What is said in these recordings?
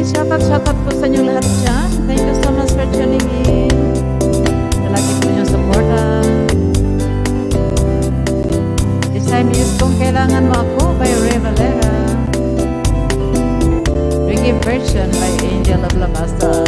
Shoutout po sa inyo lahat dyan. Thank you so much for tuning in. Palagi po nyo suporta. This time is Kung Kailangan Mo Ako by Ray Valera. Reggae version by Angel of La Basta.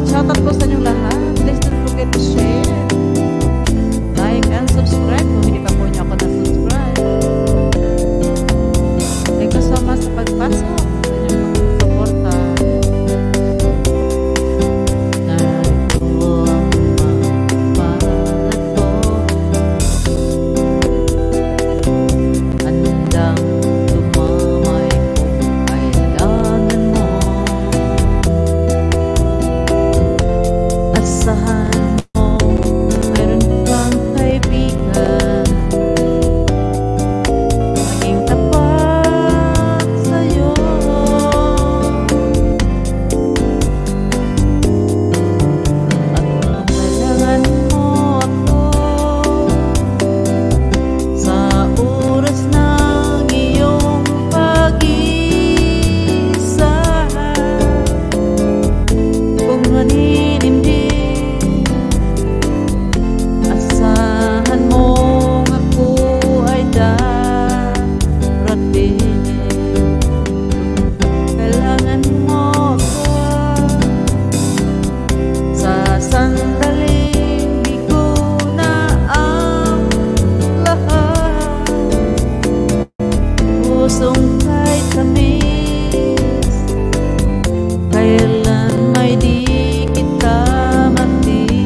Shoutout po sa inyong lahat. Please don't forget to share, like, and subscribe kung hindi pa po niyo ako na-subscribe. Thank you so much sa pagpasok, sa inyong suporta. Narito ang mapalat ko, handang tumamay kung kailangan mo. Asahan mo, mayroon kang kaibigan, maging tapat sa'yo. At kailangan mo ako sa oras ng iyong pag-isa. Kung maninindig, asahan mong ako ay darating. Kailangan mo ako sa sandaling di ko na ang lahat. Pusong kay tamis, kailan may di kita matiis.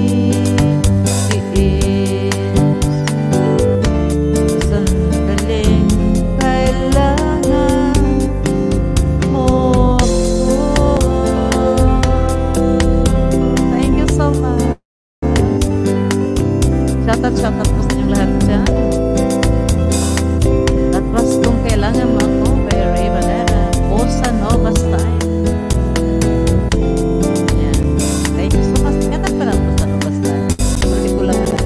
Sandaling kailangan mo ako. Thank you so much. Shoutout po sa inyong lahat dyan. That was Kung Kailangan Mo Ako by Ray Valera. Bossa Nova style. Yan. Thank you so much. Katan pa lang Bossa Nova style. Hindi ko lang alam.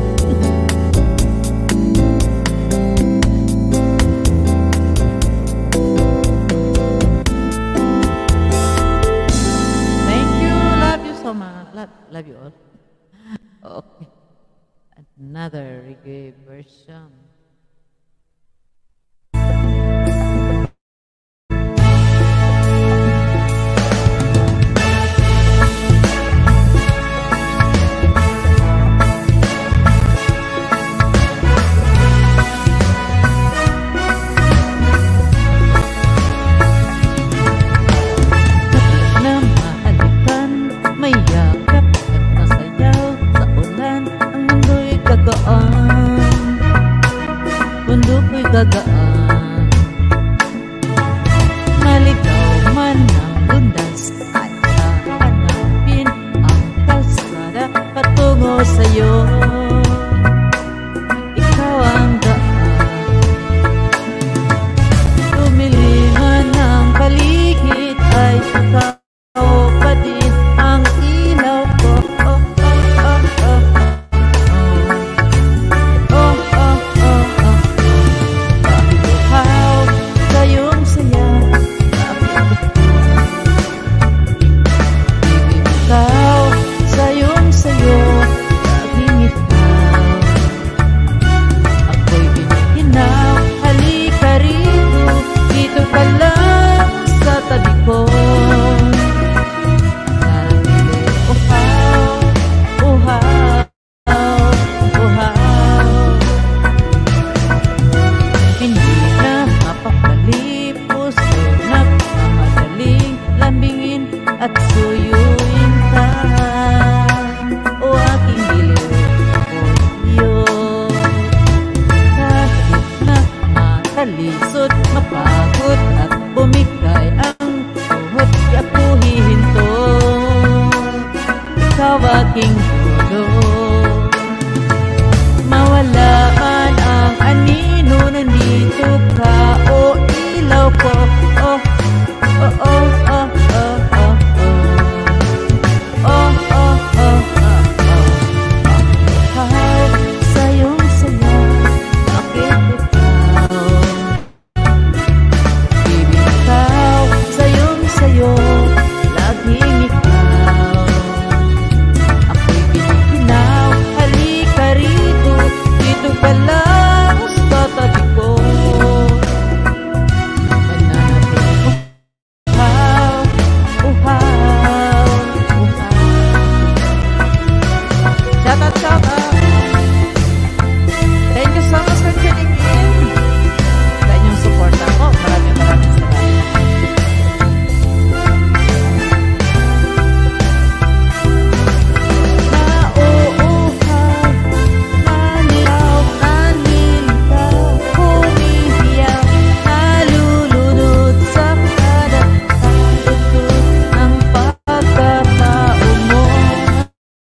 Thank you. Love you so much. Love you all. Okay. Another reggae version. mundo. Mawala man ang anino, nandito ka, o ilaw ko. Oh, oh, oh, oh, oh, oh, oh. Oh, oh, oh, oh, oh. Ikaw, sayong saya, bakit ikaw? Bibitaw, sayong sayo, laging ikaw. Ako'y giniginaw, halika rito, dito ka lang sa tabi ko. Mananatili uhaw, uhaw, uhaw. Shout out, shout out. Thank you so much for tuning in. Sa inyong support ako. Maraming salamat. Nauuhaw, nanilaw, naniligaw, humihiyaw, nalulunod sa kada pagtutud ng pagkatao mo.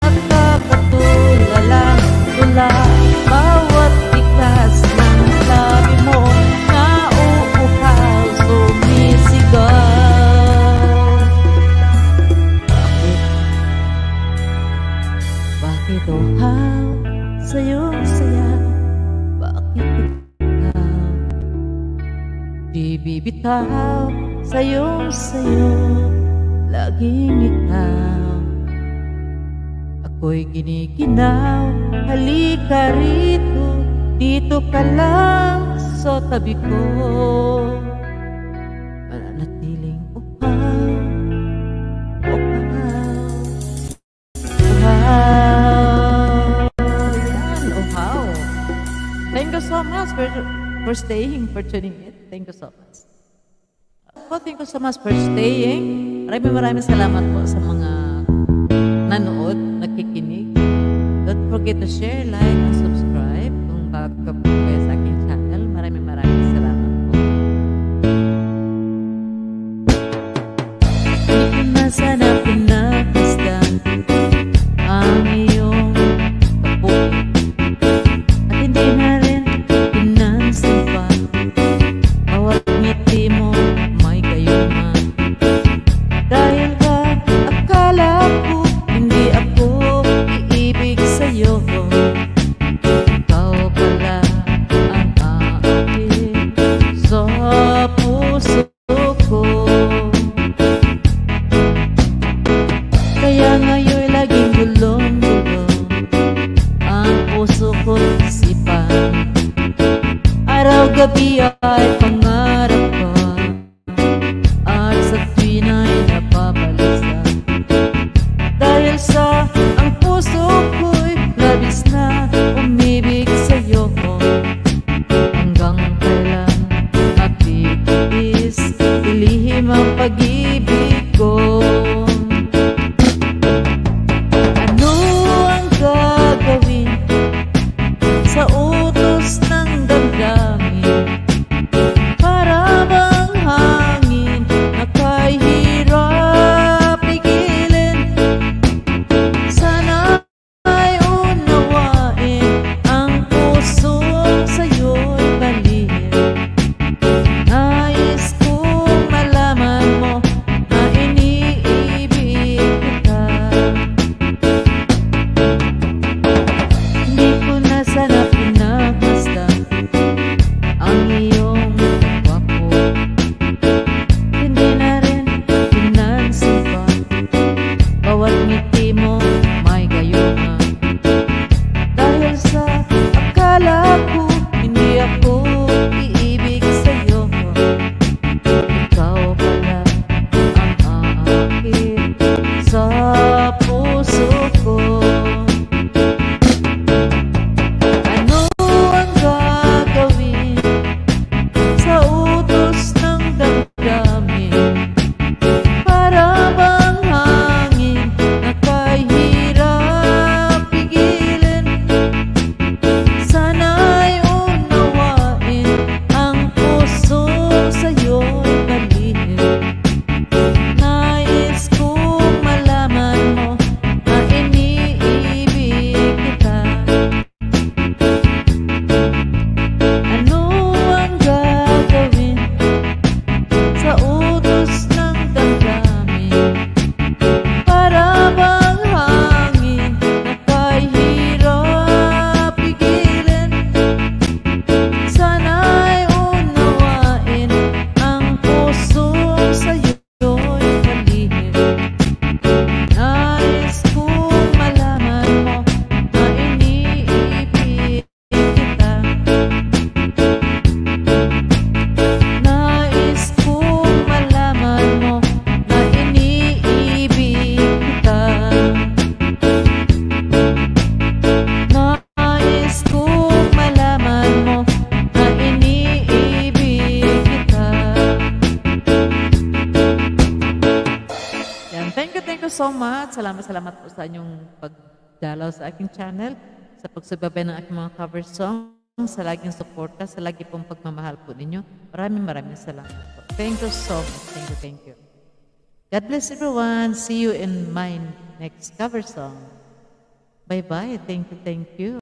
Nakakatulala, tula, bawat tikas ng labi mo. Nauuhaw, sumisigaw. Bakit uhaw, sayong saya? Bakit ikaw? Di bibitaw, sayong sayo, laging ikaw. Ako'y giniginaw, halika rito, dito ka lang sa tabi ko. Mananatiling uhaw, uhaw, uhaw. Yan, uhaw. Thank you so much for staying, for tuning in. Thank you so much. Thank you so much for staying. Maraming salamat po sa mga nanood, nakikinig. Don't forget to share, like, and subscribe kung bago ka po kayo sa aking channel. Maraming salamat po. Hindi ko na sana pinagmasdan ang iyong kapulit, at hindi na rin pinansin pa bawat ngiti mo may gayuman. Dahil ba akala ko hindi ako iibig sa'yo, ikaw pala ang aakin sa puso ko. Kaya ngayon laging gulong-gulong ang puso ko't isipan. Araw-gabi ay pangarap ka, at sa tuwin ay napabalisa. Dahil sa ang puso ko'y labis na umibig sa'yo, hanggang kailan matitiis ilihim ang pag-ibig ko. Ano ang gagawin sa utos ng damdamin? much. Salamat po sa inyong pagdalaw sa aking channel, sa pagsubaybay ng aking mga cover song, sa laging suporta, sa lagi pong pagmamahal po ninyo. Maraming salamat po. Thank you so much. Thank you. God bless everyone. See you in my next cover song. Bye-bye. Thank you.